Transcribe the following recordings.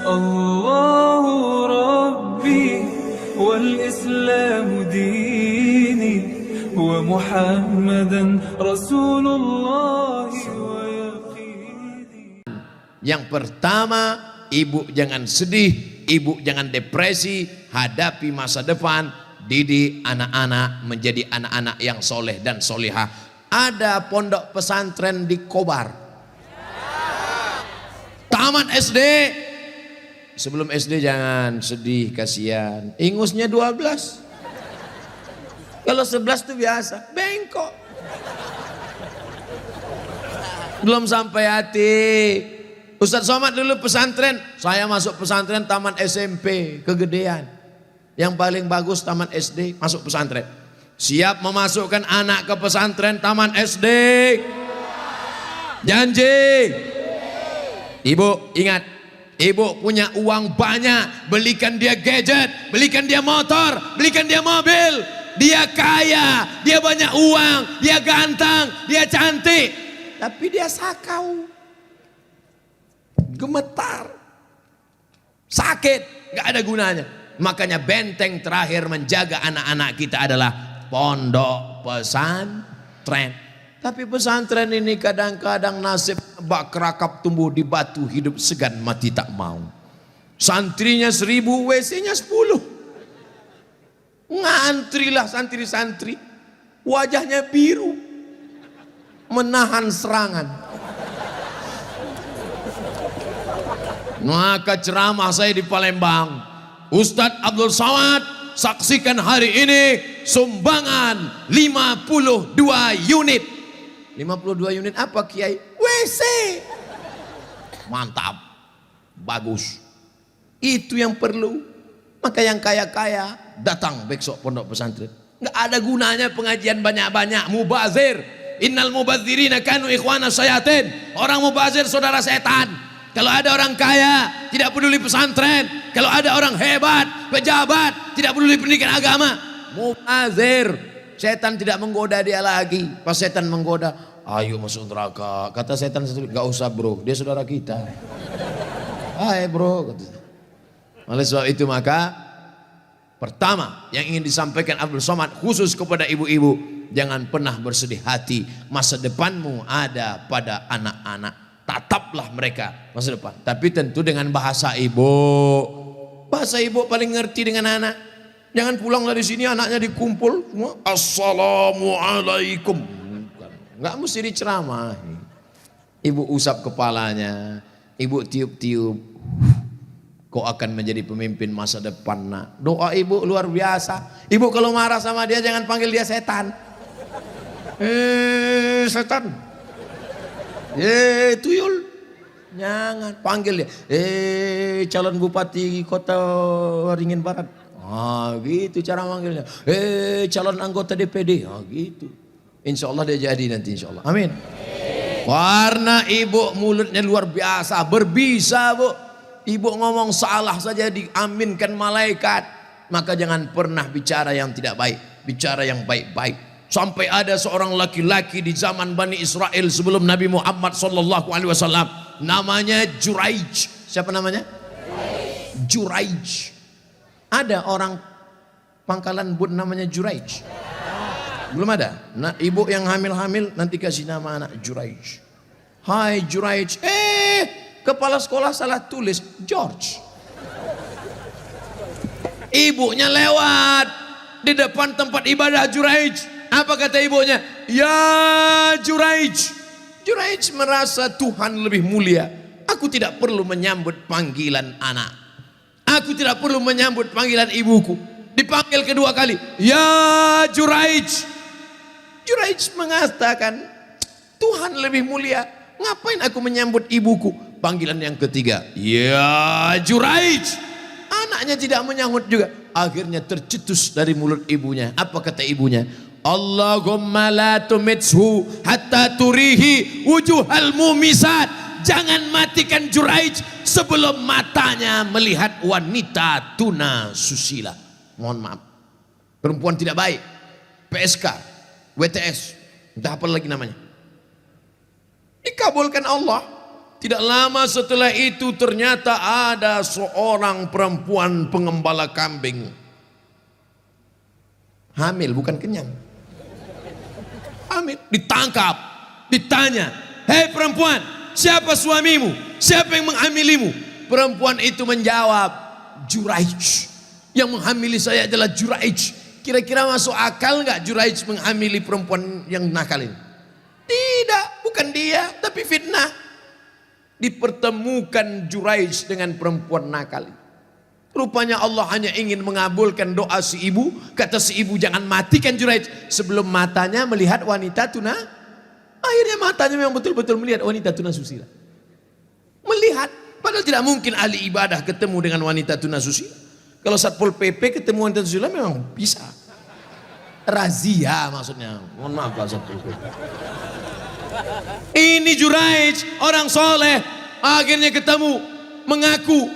الله ربي والإسلام ديني ومحمدا رسول الله ويقيني. Yang pertama, ibu jangan sedih, ibu jangan depresi, hadapi masa depan, didik anak-anak menjadi anak-anak yang soleh dan solehah. Ada pondok pesantren di Kobar, taman SD. Sebelum SD jangan sedih, kasihan. Ingusnya 12. Kalau 11 itu biasa, bengkok. Belum sampai hati. Ustadz Somad dulu pesantren, saya masuk pesantren taman SMP, kegedean. Yang paling bagus taman SD, masuk pesantren. Siap memasukkan anak ke pesantren taman SD? Janji? Ibu ingat, ibu punya uang banyak, belikan dia gadget, belikan dia motor, belikan dia mobil. Dia kaya, dia banyak uang, dia ganteng, dia cantik, tapi dia sakau, gemetar, sakit, gak ada gunanya. Makanya benteng terakhir menjaga anak-anak kita adalah pondok pesantren. Tapi pesantren ini kadang-kadang nasib bak kerakap tumbuh di batu, hidup segan mati tak mau. Santrinya 1000, WC-nya 10. Ngantrilah santri-santri, wajahnya biru, menahan serangan. Maka ceramah saya di Palembang, Ustadz Abdul Somad, saksikan hari ini sumbangan 52 unit. 52 unit apa Kiai? WC. Mantap, bagus. Itu yang perlu. Maka yang kaya-kaya datang besok pondok pesantren. Nggak ada gunanya pengajian banyak-banyak, mubazir. Innal mubazirina kanu ikhwana syayatin. Orang mubazir saudara setan. Kalau ada orang kaya tidak peduli pesantren, kalau ada orang hebat, pejabat tidak peduli pendidikan agama, mubazir. Setan tidak menggoda dia lagi. Pas setan menggoda, ayo masuk neraka. Kata setan sendiri, nggak usah bro, dia saudara kita. Hai bro, kata. Oleh sebab itu maka pertama yang ingin disampaikan Abdul Somad khusus kepada ibu-ibu, jangan pernah bersedih hati. Masa depanmu ada pada anak-anak. Tataplah mereka masa depan. Tapi tentu dengan bahasa ibu. Bahasa ibu paling ngerti dengan anak. Jangan pulang dari sini anaknya dikumpul semua, assalamualaikum. Nggak mesti diceramahi. Ibu usap kepalanya, ibu tiup-tiup. Kau akan menjadi pemimpin masa depan nak. Doa ibu luar biasa. Ibu kalau marah sama dia jangan panggil dia setan. Setan. Tuyul. Jangan panggil dia. Calon bupati kota Waringin Barat. Gitu cara manggilnya. Calon anggota DPD. Gitu. Insya Allah dia jadi nanti insya Allah. Amin. Karena ibu mulutnya luar biasa, berbisa bu. Ibu ngomong salah saja diaminkan malaikat. Maka jangan pernah bicara yang tidak baik, bicara yang baik-baik. Sampai ada seorang laki-laki di zaman Bani Israel sebelum Nabi Muhammad SAW, namanya Juraij. Siapa namanya? Juraij. Ada orang Pangkalan Bun namanya Juraij? Belum ada. Nah, ibu yang hamil-hamil nanti kasih nama anak Juraij. Hai Juraij. Kepala sekolah salah tulis George. Ibunya lewat di depan tempat ibadah Juraij. Apa kata ibunya? Ya Juraij. Juraij merasa Tuhan lebih mulia. Aku tidak perlu menyambut panggilan anak. Aku tidak perlu menyambut panggilan ibuku. Dipanggil kedua kali. Ya Juraij. Juraij mengatakan Tuhan lebih mulia. Ngapain aku menyambut ibuku? Panggilan yang ketiga, ya Juraij. Anaknya tidak menyahut juga. Akhirnya tercetus dari mulut ibunya. Apa kata ibunya? Allahumma la tumithu hatta turihi wujuhal mumisat. Jangan matikan Juraij sebelum matanya melihat wanita tuna susila. Mohon maaf, perempuan tidak baik, PSK, WTS, entah apa lagi namanya. Dikabulkan Allah. Tidak lama setelah itu ternyata ada seorang perempuan pengembala kambing. Hamil, bukan kenyang. Hamil, ditangkap, ditanya, "Hei perempuan, siapa suamimu? Siapa yang menghamilimu?" Perempuan itu menjawab, "Juraij. Yang menghamili saya adalah Juraij." Kira-kira masuk akal nggak Juraij menghamili perempuan yang nakal ini? Tidak, bukan dia, tapi fitnah. Dipertemukan Juraij dengan perempuan nakal. Rupanya Allah hanya ingin mengabulkan doa si ibu. Kata si ibu, "Jangan matikan Juraij sebelum matanya melihat wanita tuna." Akhirnya matanya memang betul-betul melihat wanita tuna susila. Melihat, padahal tidak mungkin ahli ibadah ketemu dengan wanita tuna susila. Kalau Satpol PP ketemu wanita susila memang bisa. Razia maksudnya. Mohon maaf Pak Satpol PP. Ini Juraij, orang soleh, akhirnya ketemu, mengaku,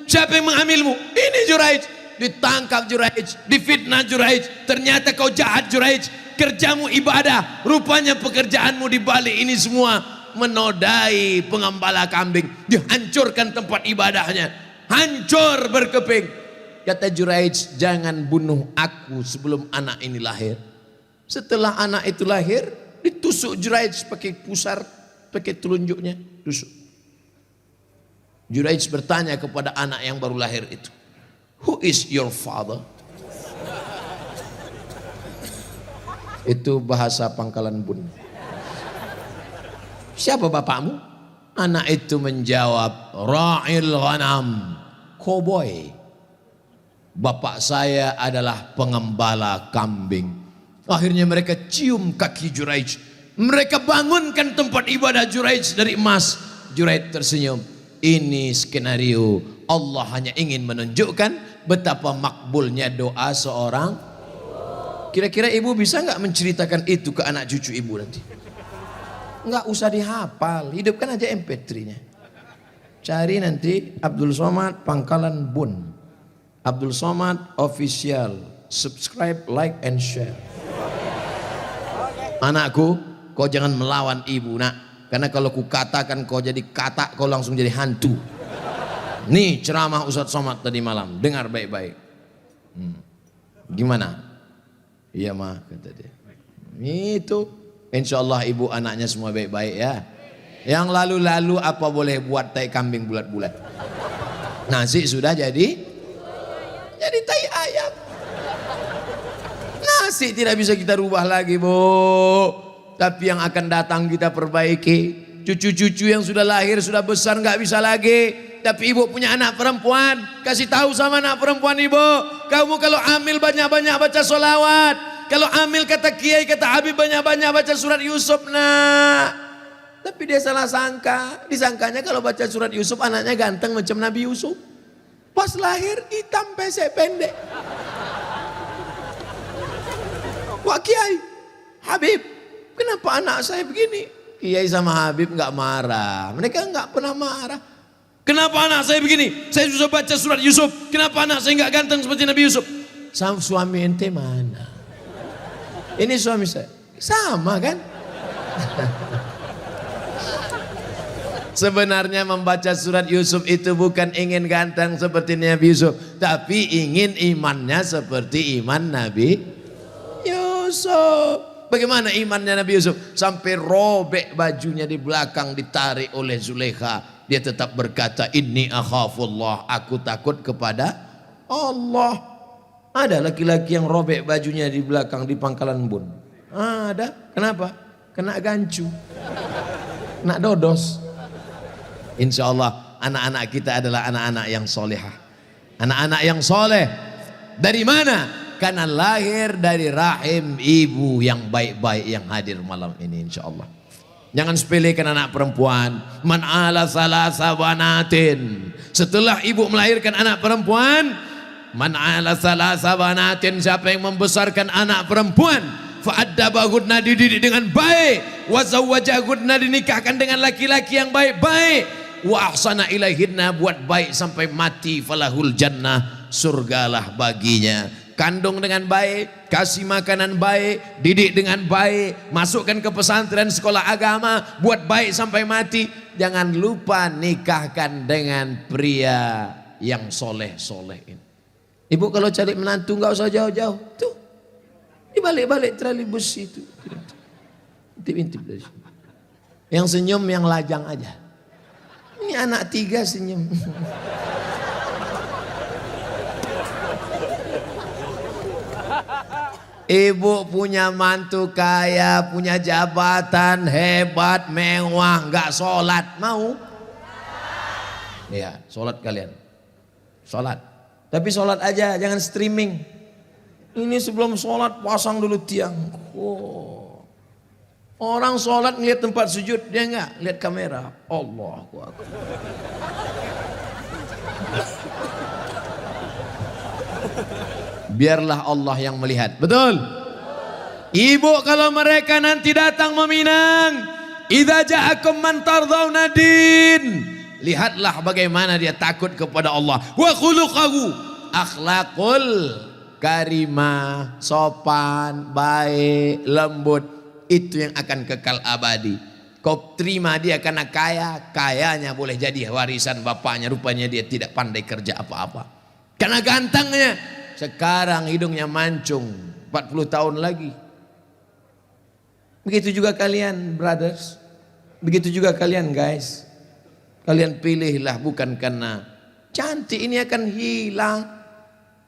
"Siapa yang menghamilmu?" Ini Juraij. Ditangkap Juraij, difitnah Juraij. Ternyata kau jahat Juraij, kerjamu ibadah, rupanya pekerjaanmu di balik ini semua menodai pengembala kambing. Dihancurkan tempat ibadahnya, hancur berkeping. Kata Juraij, "Jangan bunuh aku sebelum anak ini lahir." Setelah anak itu lahir, ditusuk Juraij pakai pusar, pakai telunjuknya, tusuk. Juraij bertanya kepada anak yang baru lahir itu, "Who is your father?" Itu bahasa Pangkalan Bun. "Siapa bapakmu?" Anak itu menjawab, "Ra'il ghanam, koboi. Bapak saya adalah pengembala kambing." Akhirnya mereka cium kaki Juraij. Mereka bangunkan tempat ibadah Juraij dari emas. Juraij tersenyum. Ini skenario Allah hanya ingin menunjukkan betapa makbulnya doa seorang. Kira-kira ibu bisa nggak menceritakan itu ke anak cucu ibu nanti? Nggak usah dihafal, hidupkan aja MP3-nya. Cari nanti Abdul Somad Pangkalan Bun, Abdul Somad Official, subscribe, like, and share. Anakku, kau jangan melawan ibu nak, karena kalau ku katakan kau jadi katak, kau langsung jadi hantu. Nih ceramah Ustadz Somad tadi malam, dengar baik-baik. Gimana? Iya mah, kata dia. Itu, insya Allah ibu anaknya semua baik-baik ya. Yang lalu-lalu apa boleh buat tai kambing bulat-bulat. Nasi sudah jadi tai ayam. Nasi tidak bisa kita rubah lagi, Bu. Tapi yang akan datang kita perbaiki. Cucu-cucu yang sudah lahir, sudah besar nggak bisa lagi. Tapi ibu punya anak perempuan, kasih tahu sama anak perempuan ibu, kamu kalau hamil banyak-banyak baca sholawat. Kalau hamil kata Kiai, kata Habib banyak-banyak baca surat Yusuf nak. Tapi dia salah sangka, disangkanya kalau baca surat Yusuf anaknya ganteng macam Nabi Yusuf. Pas lahir hitam pesek pendek. Wah Kiai, Habib, kenapa anak saya begini? Kiai sama Habib nggak marah, mereka nggak pernah marah. Kenapa anak saya begini? Saya susah baca surat Yusuf. Kenapa anak saya nggak ganteng seperti Nabi Yusuf? Sama suami ente mana? Ini suami saya. Sama kan? Sebenarnya membaca surat Yusuf itu bukan ingin ganteng seperti Nabi Yusuf, tapi ingin imannya seperti iman Nabi Yusuf. Bagaimana imannya Nabi Yusuf? Sampai robek bajunya di belakang ditarik oleh Zulaikha. Dia tetap berkata, "Inni akhafullah." Aku takut kepada Allah. Ada laki-laki yang robek bajunya di belakang di Pangkalan Bun. Ada. Kenapa? Kena gancu. Kena dodos. Insya Allah anak-anak kita adalah anak-anak yang solehah. Anak-anak yang soleh. Dari mana? Karena lahir dari rahim ibu yang baik-baik yang hadir malam ini insya Allah. Jangan sepelekan anak perempuan. Man ala salasa banatin. Setelah ibu melahirkan anak perempuan, man ala salasa banatin, siapa yang membesarkan anak perempuan, fa'addabahunna, dididik dengan baik, wa zawwajahunna, dinikahkan dengan laki-laki yang baik-baik, wa ahsana ilaihinna, buat baik sampai mati, falahul jannah, surgalah baginya. kandung dengan baik, kasih makanan baik, didik dengan baik, masukkan ke pesantren sekolah agama, buat baik sampai mati. Jangan lupa nikahkan dengan pria yang soleh-soleh ini. Ibu kalau cari menantu nggak usah jauh-jauh, tuh di balik-balik trolleybus itu. Intip-intip dari sini. Yang senyum yang lajang aja. Ini anak 3 senyum. Ibu punya mantu kaya, punya jabatan hebat, mewah, nggak sholat, mau? Iya, sholat kalian, sholat. Tapi sholat aja, jangan streaming. Ini sebelum sholat pasang dulu tiang. Oh. Orang sholat ngeliat tempat sujud, dia nggak lihat kamera. Allahu Akbar. Biarlah Allah yang melihat. Betul? Ibu kalau mereka nanti datang meminang, idza ja'akum man tardawna din, lihatlah bagaimana dia takut kepada Allah. Wa khuluquhu, akhlakul karimah, sopan, baik, lembut, itu yang akan kekal abadi. Kau terima dia karena kaya, kayanya boleh jadi warisan bapaknya, rupanya dia tidak pandai kerja apa-apa. Karena gantengnya, sekarang hidungnya mancung, 40 tahun lagi. Begitu juga kalian brothers, begitu juga kalian guys. Kalian pilihlah bukan karena cantik, ini akan hilang.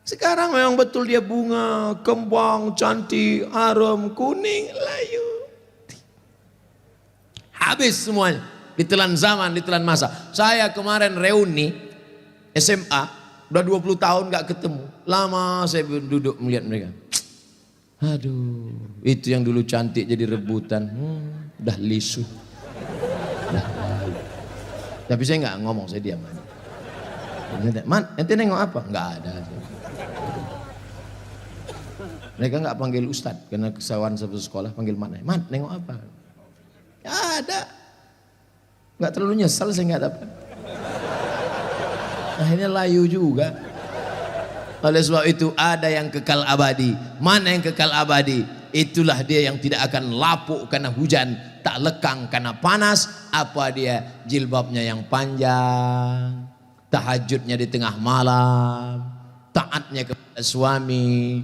Sekarang memang betul dia bunga, kembang, cantik, harum, kuning, layu. Habis semuanya, ditelan zaman, ditelan masa. Saya kemarin reuni SMA, udah 20 tahun gak ketemu. Lama saya duduk melihat mereka. Aduh, itu yang dulu cantik jadi rebutan. Udah lisu. Tapi saya nggak ngomong, saya diam aja. Man, ente nengok apa? Nggak ada. Mereka nggak panggil ustadz karena kesalahan satu sekolah, panggil mana? Man, nengok apa? Nggak ada. Nggak terlalu nyesal saya nggak dapat. Akhirnya layu juga. Oleh sebab itu ada yang kekal abadi. Mana yang kekal abadi? Itulah dia yang tidak akan lapuk karena hujan, tak lekang karena panas. Apa dia? Jilbabnya yang panjang, tahajudnya di tengah malam, taatnya kepada suami.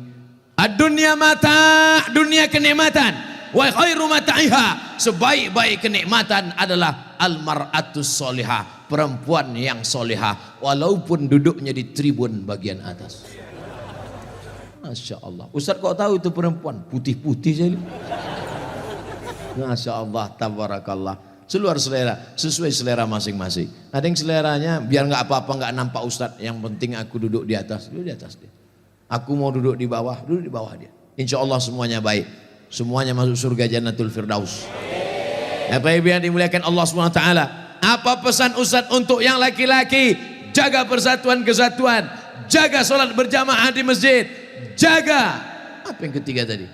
Ad-dunya mata', dunia kenikmatan. Wa khairu mata'iha, sebaik-baik kenikmatan adalah al-mar'atus solihah, perempuan yang solihah, walaupun duduknya di tribun bagian atas. Masya Allah. Ustaz kok tahu itu perempuan? Putih-putih saja. Masya Allah, tabarakallah. Seluar selera, sesuai selera masing-masing. Ada yang seleranya biar nggak apa-apa, nggak nampak Ustaz. Yang penting aku duduk di atas, duduk di atas dia. Aku mau duduk di bawah, duduk di bawah dia. Insya Allah semuanya baik. Semuanya masuk surga Jannatul Firdaus. Apa yang dimuliakan Allah SWT. Apa pesan Ustaz untuk yang laki-laki? Jaga persatuan kesatuan, jaga sholat berjamaah di masjid, jaga. Apa yang ketiga tadi?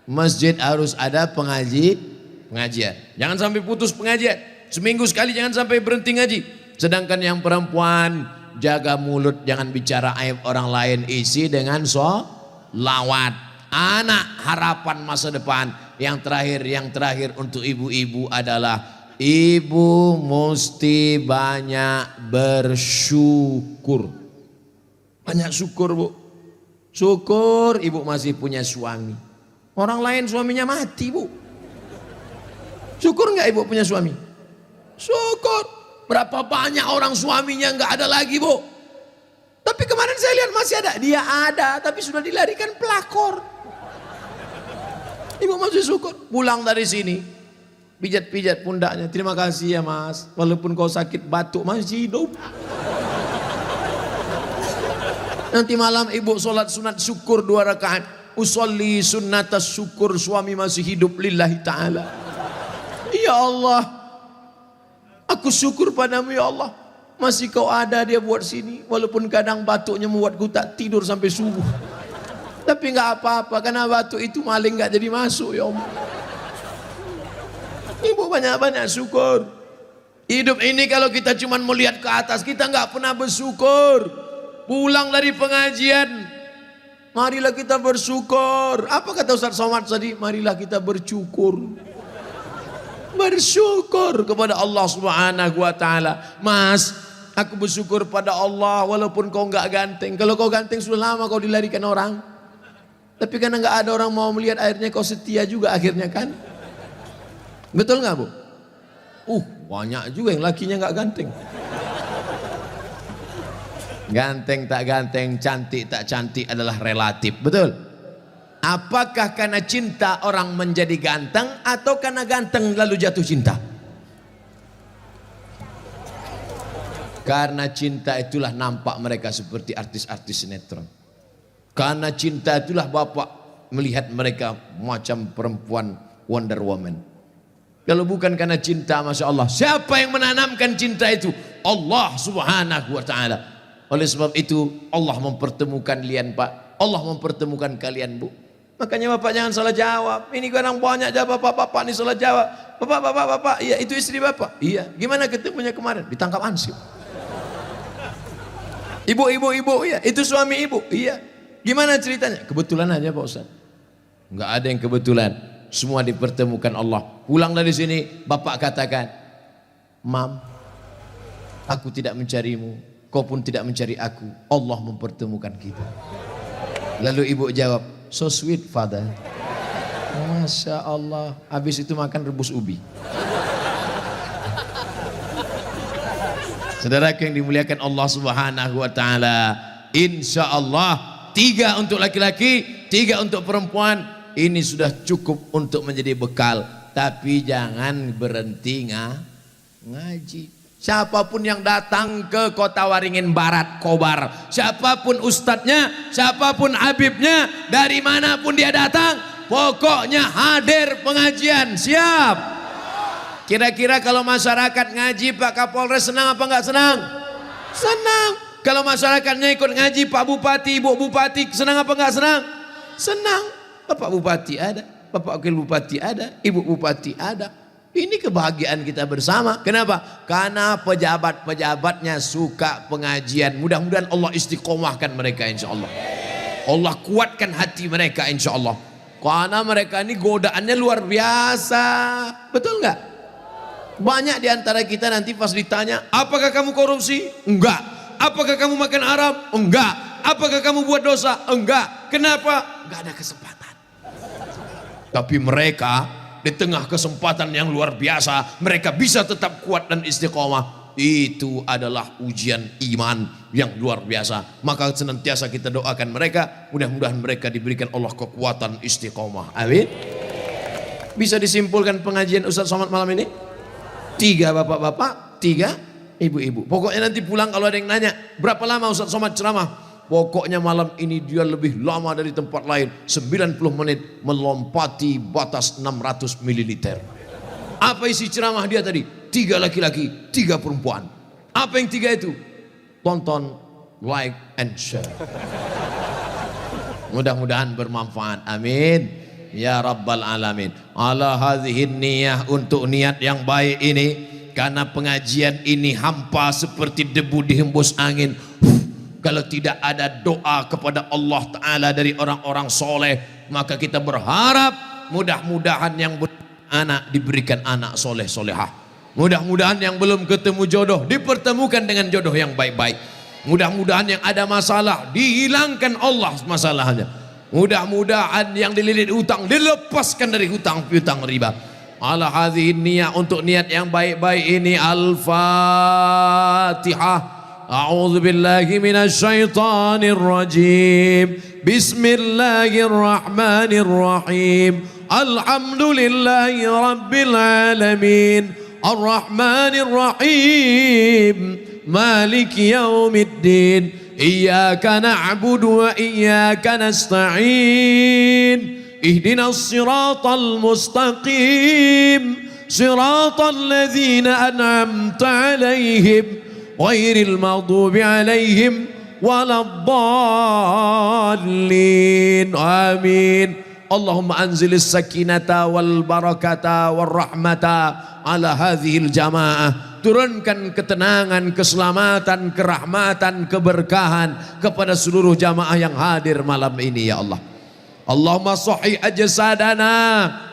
Masjid harus ada pengajian. Jangan sampai putus pengajian. Seminggu sekali jangan sampai berhenti ngaji. Sedangkan yang perempuan, jaga mulut, jangan bicara aib orang lain, isi dengan sholawat. Anak harapan masa depan. Yang terakhir untuk ibu-ibu adalah ibu mesti banyak bersyukur. Banyak syukur, Bu. Syukur ibu masih punya suami. Orang lain suaminya mati, Bu. Syukur nggak ibu punya suami? Syukur. Berapa banyak orang suaminya nggak ada lagi, Bu. Tapi kemarin saya lihat masih ada. Dia ada, tapi sudah dilarikan pelakor. Ibu masih syukur. Pulang dari sini, pijat-pijat pundaknya. Terima kasih ya Mas. Walaupun kau sakit batuk masih hidup. Nanti malam ibu sholat sunat syukur 2 rakaat. Usolli sunnatas syukur, suami masih hidup lillahi ta'ala. Ya Allah, aku syukur padamu ya Allah. Masih kau ada dia buat sini. Walaupun kadang batuknya membuatku tak tidur sampai subuh. Tapi nggak apa-apa karena batuk itu maling nggak jadi masuk ya Allah. Ibu banyak-banyak syukur. Hidup ini kalau kita cuma melihat ke atas, kita nggak pernah bersyukur. Pulang dari pengajian, Marilah kita bersyukur. Apa kata Ustaz Somad tadi? Marilah kita bersyukur. Bersyukur kepada Allah Subhanahu wa taala. Mas, aku bersyukur pada Allah walaupun kau enggak ganteng. Kalau kau ganteng sudah lama kau dilarikan orang. Tapi karena enggak ada orang mau melihat, akhirnya kau setia juga akhirnya kan? Betul enggak, Bu? Banyak juga yang lakinya enggak ganteng. Ganteng tak ganteng, cantik tak cantik adalah relatif, betul? Apakah karena cinta orang menjadi ganteng atau karena ganteng lalu jatuh cinta? Karena cinta itulah nampak mereka seperti artis-artis sinetron. Karena cinta itulah Bapak melihat mereka macam perempuan Wonder Woman. Kalau bukan karena cinta, Masya Allah, siapa yang menanamkan cinta itu? Allah Subhanahu wa ta'ala. Oleh sebab itu Allah mempertemukan kalian, Pak. Allah mempertemukan kalian, Bu. Makanya Bapak jangan salah jawab. Ini kadang banyak jawab Bapak ini salah jawab. Bapak, iya itu istri Bapak. Iya. Gimana ketemunya kemarin? Ditangkap ansip. Ibu, iya itu suami Ibu. Iya. Gimana ceritanya? Kebetulan aja Pak Ustaz. Enggak ada yang kebetulan. Semua dipertemukan Allah. Pulang dari sini Bapak katakan, Mam, aku tidak mencarimu, kau pun tidak mencari aku. Allah mempertemukan kita. Lalu Ibu jawab, so sweet father. Masya Allah. Habis itu makan rebus ubi. Saudaraku yang dimuliakan Allah Subhanahu wa ta'ala, insya Allah 3 untuk laki-laki, 3 untuk perempuan. Ini sudah cukup untuk menjadi bekal. Tapi jangan berhenti ngaji. Siapapun yang datang ke Kota Waringin Barat, Kobar, siapapun ustadznya, siapapun habibnya, dari manapun dia datang, pokoknya hadir pengajian. Siap? Kira-kira kalau masyarakat ngaji Pak Kapolres senang apa enggak senang? Senang. Kalau masyarakatnya ikut ngaji Pak Bupati, Ibu Bupati senang apa enggak senang? Senang. Bapak Bupati ada, Bapak Wakil Bupati ada, Ibu Bupati ada. Ini kebahagiaan kita bersama. Kenapa? Karena pejabat-pejabatnya suka pengajian. Mudah-mudahan Allah istiqomahkan mereka insya Allah. Allah kuatkan hati mereka insya Allah. Karena mereka ini godaannya luar biasa. Betul nggak? Banyak diantara kita nanti pas ditanya, apakah kamu korupsi? Enggak. Apakah kamu makan haram? Enggak. Apakah kamu buat dosa? Enggak. Kenapa? Enggak ada kesempatan. Tapi mereka di tengah kesempatan yang luar biasa, mereka bisa tetap kuat dan istiqomah. Itu adalah ujian iman yang luar biasa. Maka senantiasa kita doakan mereka, mudah-mudahan mereka diberikan Allah kekuatan istiqomah. Amin. Bisa disimpulkan pengajian Ustaz Somad malam ini? 3 bapak-bapak, 3 ibu-ibu. Pokoknya nanti pulang kalau ada yang nanya, berapa lama Ustaz Somad ceramah? Pokoknya malam ini dia lebih lama dari tempat lain, 90 menit, melompati batas 600 ml. Apa isi ceramah dia tadi? 3 laki-laki, 3 perempuan. Apa yang 3 itu? Tonton, like, and share. Mudah-mudahan bermanfaat. Amin. Ya Rabbal Alamin. Ala hadhihin niyah, untuk niat yang baik ini. Karena pengajian ini hampa seperti debu dihembus angin. Kalau tidak ada doa kepada Allah Ta'ala dari orang-orang soleh, maka kita berharap mudah-mudahan yang anak diberikan anak soleh solehah. Mudah-mudahan yang belum ketemu jodoh dipertemukan dengan jodoh yang baik-baik. Mudah-mudahan yang ada masalah dihilangkan Allah masalahnya. Mudah-mudahan yang dililit utang dilepaskan dari hutang piutang riba. Ala hadhihi niyah, untuk niat yang baik-baik ini. Al-Fatihah. أعوذ بالله من الشيطان الرجيم بسم الله الرحمن الرحيم الحمد لله رب العالمين الرحمن الرحيم مالك يوم الدين إياك نعبد وإياك نستعين اهدنا الصراط المستقيم صراط الذين أنعمت عليهم غير المغضوب عليهم ولا الضالين آمين اللهم أنزل السكينة والبركة والرحمة على هذه الجماعة turunkan ketenangan, keselamatan, kerahmatan, keberkahan kepada seluruh jamaah yang hadir malam ini ya Allah. Allahumma sahih ajsadana,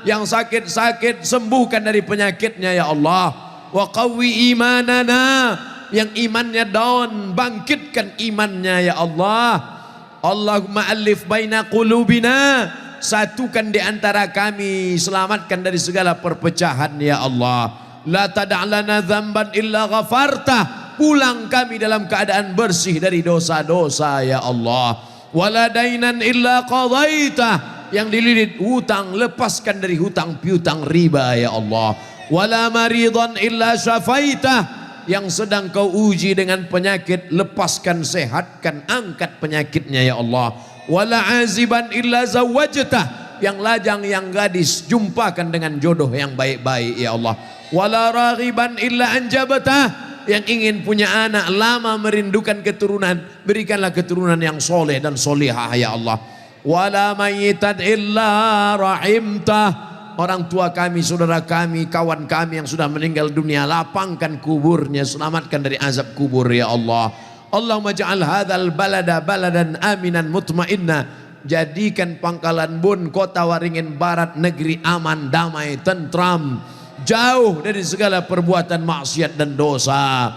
yang sakit-sakit sembuhkan dari penyakitnya ya Allah. Wa qawwi imanana, yang imannya down bangkitkan imannya ya Allah. Allahumma alif baina qulubina, satukan di antara kami, selamatkan dari segala perpecahan ya Allah. La tad'alana dzamban illa ghafartah, pulang kami dalam keadaan bersih dari dosa-dosa ya Allah. Wala dainan illa qadaitah, yang dililit hutang lepaskan dari hutang piutang riba ya Allah. Wala maridan illa syafaitah, yang sedang kau uji dengan penyakit lepaskan, sehatkan, angkat penyakitnya ya Allah. Wala aziban illa zawajtah, yang lajang yang gadis jumpakan dengan jodoh yang baik-baik ya Allah. Wala raghiban illa anjabtah, yang ingin punya anak lama merindukan keturunan, berikanlah keturunan yang soleh dan solihah ya Allah. Wala mayyitan illa rahimtah, orang tua kami, saudara kami, kawan kami yang sudah meninggal dunia, lapangkan kuburnya, selamatkan dari azab kubur ya Allah. Allahumma ja'al hadzal balada baladan aminan mutmainna, jadikan Pangkalan Bun, Kota Waringin Barat negeri aman, damai, tentram, jauh dari segala perbuatan maksiat dan dosa.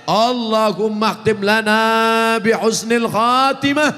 Allahumma khtim lana bi husnil khatimah,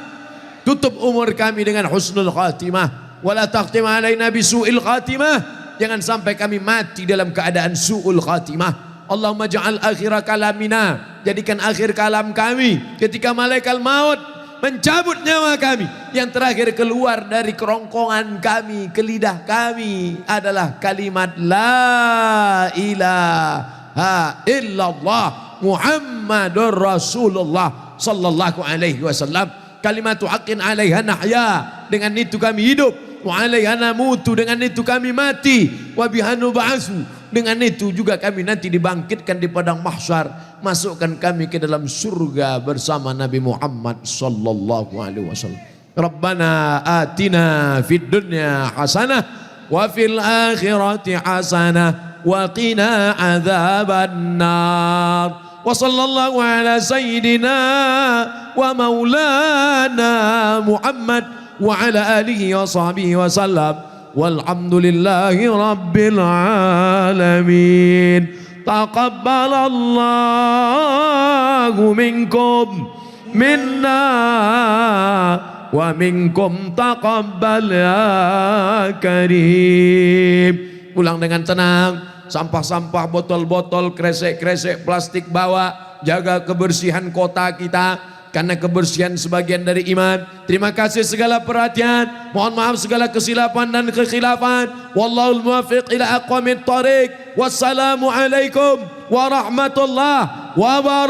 tutup umur kami dengan husnul khatimah. Wala takhtim alaina bi su'il khatimah, jangan sampai kami mati dalam keadaan su'ul khatimah. Allahumma ja'al akhira kalamina, jadikan akhir kalam kami ketika malaikat maut mencabut nyawa kami, yang terakhir keluar dari kerongkongan kami ke lidah kami adalah kalimat la ilaha illallah Muhammadur Rasulullah sallallahu alaihi wasallam. Kalimatu haqqin 'alaiha nahya, dengan itu kami hidup. Wa 'alaiha namutu, dengan itu kami mati. Wa biha nub'atsu, dengan itu juga kami nanti dibangkitkan di padang mahsyar. Masukkan kami ke dalam surga bersama Nabi Muhammad sallallahu alaihi wasallam. Rabbana atina fid dunya hasanah wa fil akhirati hasanah wa qina adzaban nar. Wa sallallahu ala sayyidina wa maulana Muhammad wa ala alihi wa sahbihi wa sallam. Walhamdulillahi rabbil alamin. Taqabbalallahu minkum minna wa minkum taqabbal ya karim. Pulang dengan tenang. Sampah-sampah, botol-botol, kresek-kresek plastik bawa. Jaga kebersihan kota kita, karena kebersihan sebagian dari iman. Terima kasih segala perhatian. Mohon maaf segala kesilapan dan kekhilafan. Wallahul muwaffiq ila aqwamit thariq. Wassalamu alaikum warahmatullahi wabarakatuh.